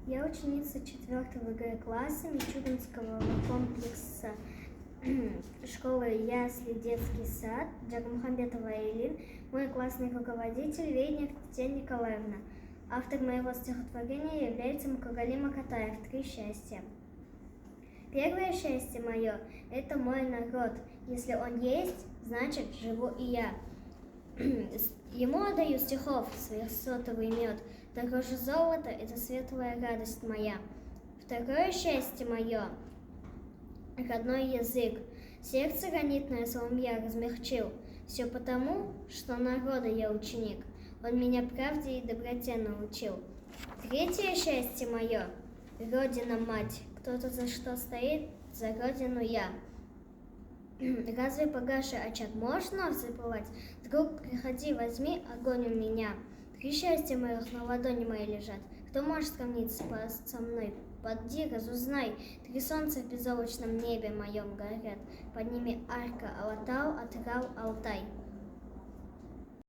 Я ученица 4 класса Мичуринского комплекса школы ясли детский сад Джагмухамбетова Айлин, мой классный руководитель Веднев Татьяна Николаевна. Автор моего стихотворения является Мукагалим Акатаев «Три счастья». Первое счастье мое – это мой народ. Если он есть, значит, живу и я. Ему отдаю стихов своих сотовый мед. Дороже золота – это светлая радость моя. Второе счастье мое – родной язык. Сердце гранитное словом я размягчил. Все потому, что народа я ученик. Он меня правде и доброте научил. Третье счастье мое – Родина-мать. Кто-то за что стоит, за Родину я. Разве погасший очаг можно запылать? Друг, приходи, возьми огонь у меня. Три счастья моих на ладони моей лежат. Кто может сравниться со мной? Поди, разузнай. Три солнца в безоблачном небе моем горят. Под ними Арка, Алатау, Атырау, Алтай.